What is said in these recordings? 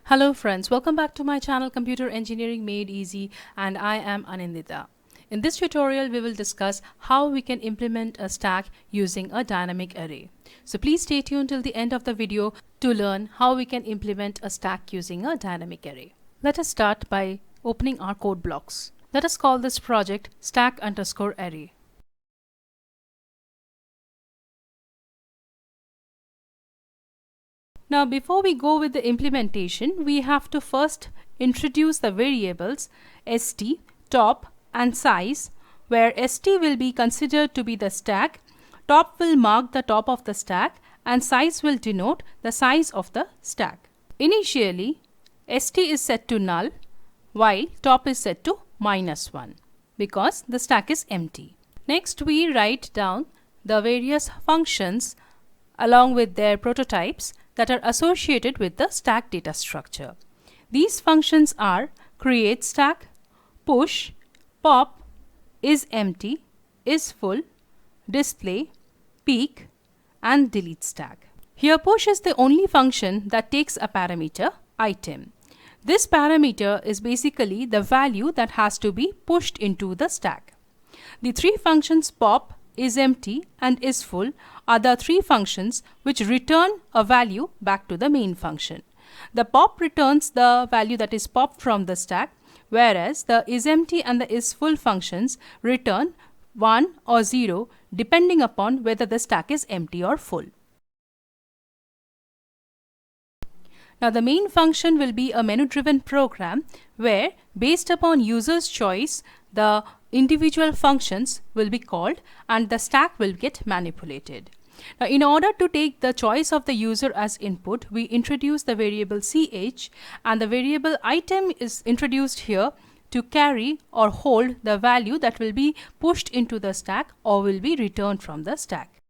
Hello friends, welcome back to my channel Computer Engineering Made Easy, and I am Anindita. In this tutorial we will discuss how we can implement a stack using a dynamic array. So please stay tuned till the end of the video to learn how we can implement a stack using a dynamic array. Let us start by opening our code blocks. Let us call this project stack_array. Now before we go with the implementation, we have to first introduce the variables st, top and size, where st will be considered to be the stack, top will mark the top of the stack, and size will denote the size of the stack. Initially, st is set to null while top is set to -1 because the stack is empty. Next we write down the various functions along with their prototypes that are associated with the stack data structure. These functions are create stack, push, pop, is empty, is full, display, peek, and delete stack. Here push is the only function that takes a parameter item. This parameter is basically the value that has to be pushed into the stack. The three functions pop, is empty, and is full are the three functions which return a value back to the main function. The pop returns the value that is popped from the stack, whereas the is empty and the is full functions return 1 or 0 depending upon whether the stack is empty or full. Now the main function will be a menu-driven program where, based upon user's choice, the individual functions will be called and the stack will get manipulated. Now in order to take the choice of the user as input, we introduce the variable ch, and the variable item is introduced here to carry or hold the value that will be pushed into the stack or will be returned from the stack.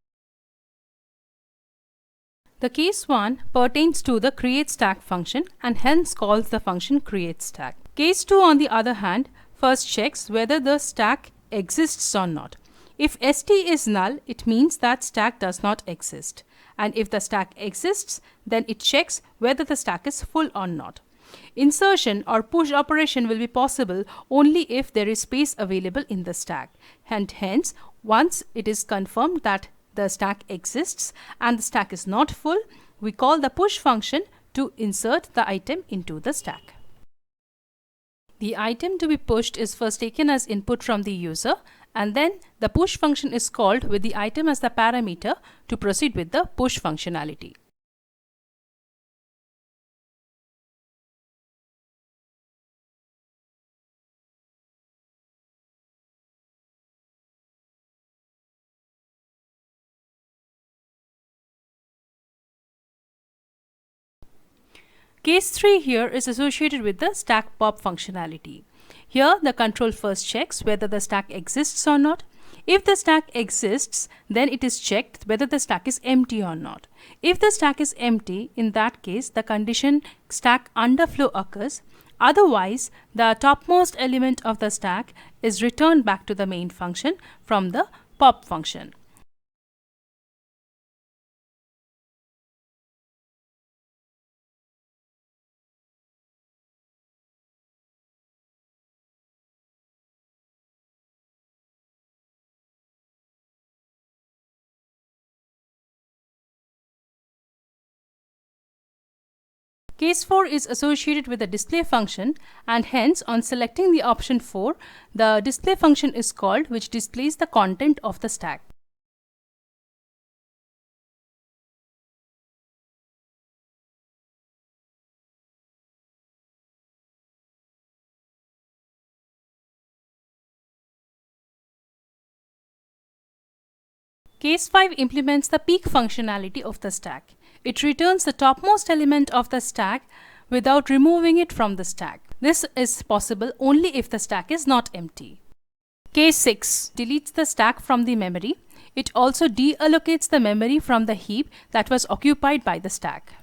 The case 1 pertains to the createStack function and hence calls the function createStack. Case 2 on the other hand first checks whether the stack exists or not. If st is null, it means that stack does not exist, and if the stack exists, then it checks whether the stack is full or not. Insertion or push operation will be possible only if there is space available in the stack, and hence once it is confirmed that the stack exists and the stack is not full, we call the push function to insert the item into the stack. The item to be pushed is first taken as input from the user, and then the push function is called with the item as the parameter to proceed with the push functionality. Case 3 here is associated with the stack pop functionality. Here the control first checks whether the stack exists or not. If the stack exists, then it is checked whether the stack is empty or not. If the stack is empty, in that case the condition stack underflow occurs. Otherwise, the topmost element of the stack is returned back to the main function from the pop function. Case 4 is associated with the display function, and hence on selecting the option 4, the display function is called which displays the content of the stack. Case 5 implements the peek functionality of the stack. It returns the topmost element of the stack without removing it from the stack. This is possible only if the stack is not empty. Case 6 deletes the stack from the memory. It also deallocates the memory from the heap that was occupied by the stack.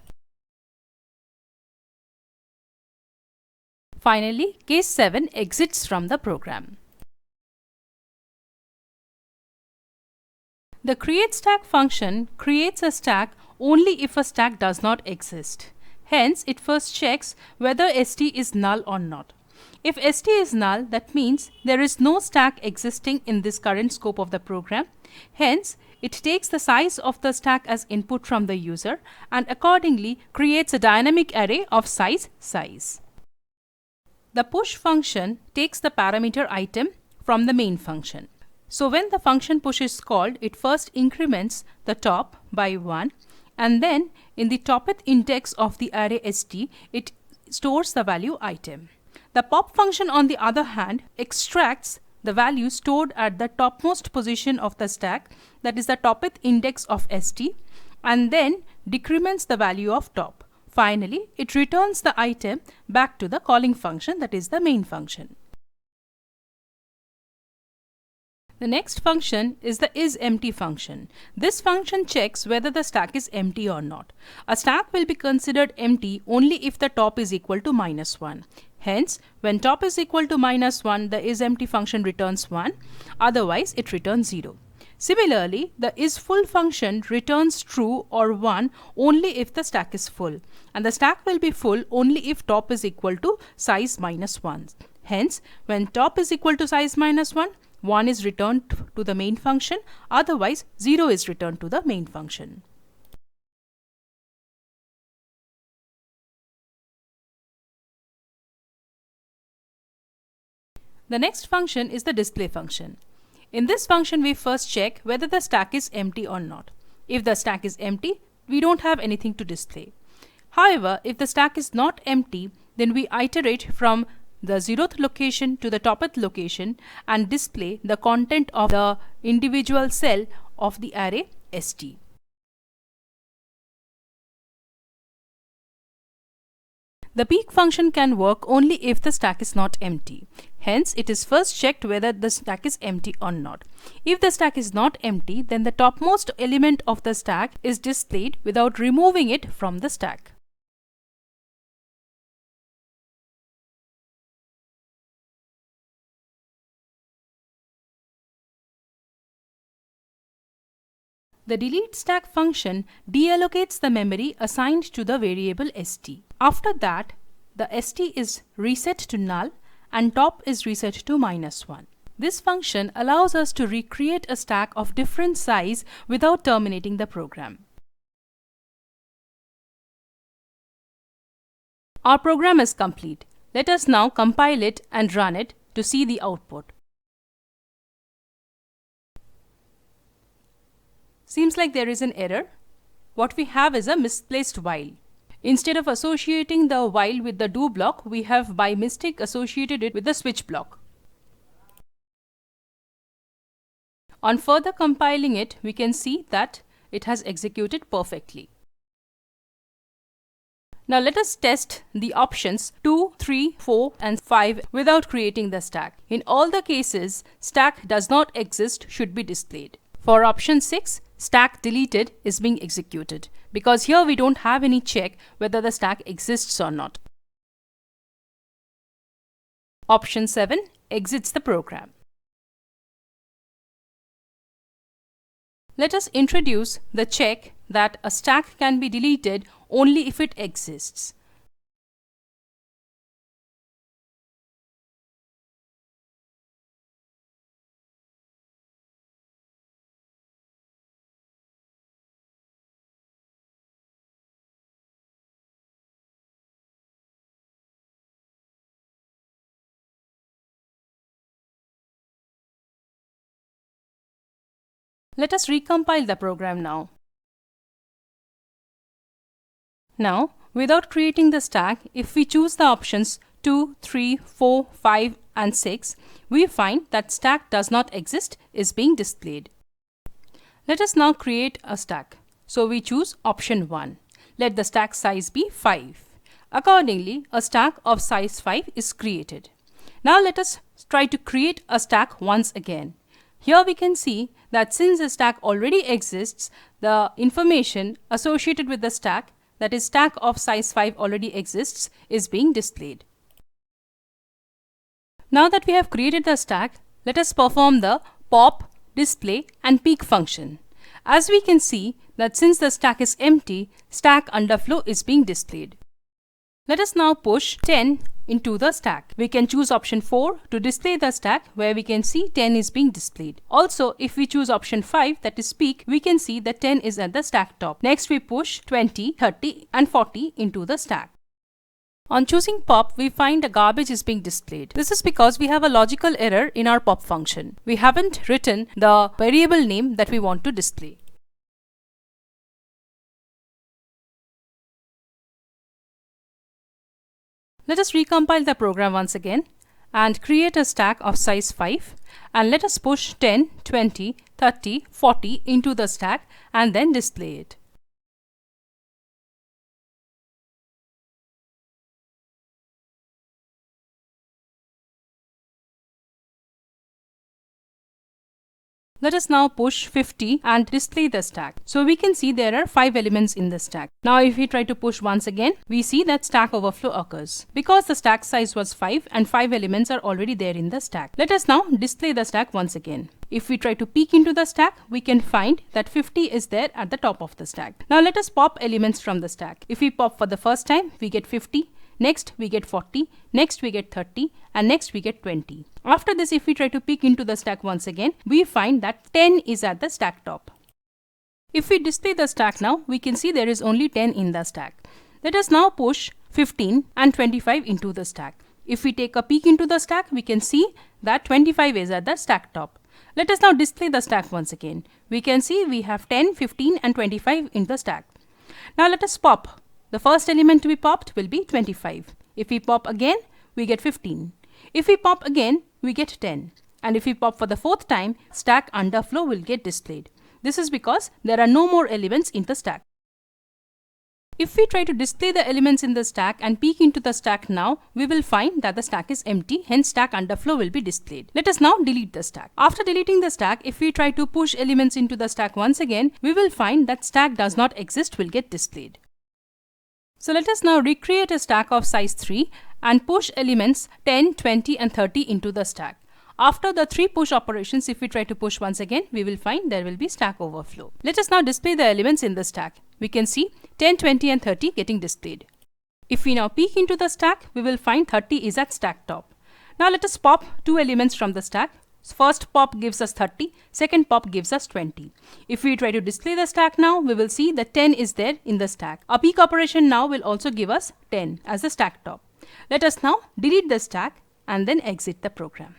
Finally, case 7 exits from the program. The createStack function creates a stack only if a stack does not exist. Hence, it first checks whether ST is null or not. If ST is null, that means there is no stack existing in this current scope of the program. Hence, it takes the size of the stack as input from the user and accordingly creates a dynamic array of size. The push function takes the parameter item from the main function. So when the function push is called, it first increments the top by 1 and then in the topth index of the array st, it stores the value item. The pop function on the other hand extracts the value stored at the topmost position of the stack, that is the topth index of st, and then decrements the value of top. Finally, it returns the item back to the calling function, that is the main function. The next function is the isEmpty function. This function checks whether the stack is empty or not. A stack will be considered empty only if the top is equal to -1. Hence, when top is equal to -1, the isEmpty function returns 1, otherwise it returns 0. Similarly, the isFull function returns true or 1 only if the stack is full, and the stack will be full only if top is equal to size -1. Hence, when top is equal to size -1, 1 is returned to the main function, otherwise 0 is returned to the main function. The next function is the display function. In this function, we first check whether the stack is empty or not. If the stack is empty, we don't have anything to display. However, if the stack is not empty, then we iterate from the 0th location to the topth location and display the content of the individual cell of the array st. The peek function can work only if the stack is not empty. Hence, it is first checked whether the stack is empty or not. If the stack is not empty, then the topmost element of the stack is displayed without removing it from the stack. The delete stack function deallocates the memory assigned to the variable st. After that, the st is reset to null and top is reset to -1. This function allows us to recreate a stack of different size without terminating the program. Our program is complete. Let us now compile it and run it to see the output. Seems like there is an error. What we have is a misplaced while. Instead of associating the while with the do block, we have by mistake associated it with the switch block. On further compiling it, we can see that it has executed perfectly. Now let us test the options 2, 3, 4 and 5 without creating the stack. In all the cases, stack does not exist should be displayed. For option 6, stack deleted is being executed because here we don't have any check whether the stack exists or not. Option 7 exits the program. Let us introduce the check that a stack can be deleted only if it exists. Let us recompile the program now. Now, without creating the stack, if we choose the options 2, 3, 4, 5 and 6, we find that stack does not exist is being displayed. Let us now create a stack. So we choose option 1. Let the stack size be 5. Accordingly, a stack of size 5 is created. Now let us try to create a stack once again. Here we can see that since the stack already exists, the information associated with the stack, that is stack of size 5 already exists, is being displayed. Now that we have created the stack, let us perform the pop, display and peek function. As we can see that since the stack is empty, stack underflow is being displayed. Let us now push 10 into the stack. We can choose option 4 to display the stack, where we can see 10 is being displayed. Also, if we choose option 5, that is speak, we can see that 10 is at the stack top. Next we push 20, 30 and 40 into the stack. On choosing pop, we find a garbage is being displayed. This is because we have a logical error in our pop function. We haven't written the variable name that we want to display. Let us recompile the program once again and create a stack of size 5, and let us push 10, 20, 30, 40 into the stack and then display it. Let us now push 50 and display the stack. So we can see there are 5 elements in the stack. Now if we try to push once again, we see that stack overflow occurs because the stack size was 5 and 5 elements are already there in the stack. Let us now display the stack once again. If we try to peek into the stack, we can find that 50 is there at the top of the stack. Now let us pop elements from the stack. If we pop for the first time, we get 50. Next we get 40, next we get 30 and next we get 20. After this, if we try to peek into the stack once again, we find that 10 is at the stack top. If we display the stack now, we can see there is only 10 in the stack. Let us now push 15 and 25 into the stack. If we take a peek into the stack, we can see that 25 is at the stack top. Let us now display the stack once again. We can see we have 10, 15 and 25 in the stack. Now let us pop. The first element to be popped will be 25. If we pop again, we get 15. If we pop again, we get 10. And if we pop for the fourth time, stack underflow will get displayed. This is because there are no more elements in the stack. If we try to display the elements in the stack and peek into the stack now, we will find that the stack is empty, hence stack underflow will be displayed. Let us now delete the stack. After deleting the stack, if we try to push elements into the stack once again, we will find that stack does not exist will get displayed. So let us now recreate a stack of size 3 and push elements 10, 20 and 30 into the stack. After the 3 push operations, if we try to push once again, we will find there will be stack overflow. Let us now display the elements in the stack. We can see 10, 20 and 30 getting displayed. If we now peek into the stack, we will find 30 is at stack top. Now let us pop 2 elements from the stack. First pop gives us 30, second pop gives us 20. If we try to display the stack now, we will see that 10 is there in the stack. A peek operation now will also give us 10 as the stack top. Let us now delete the stack and then exit the program.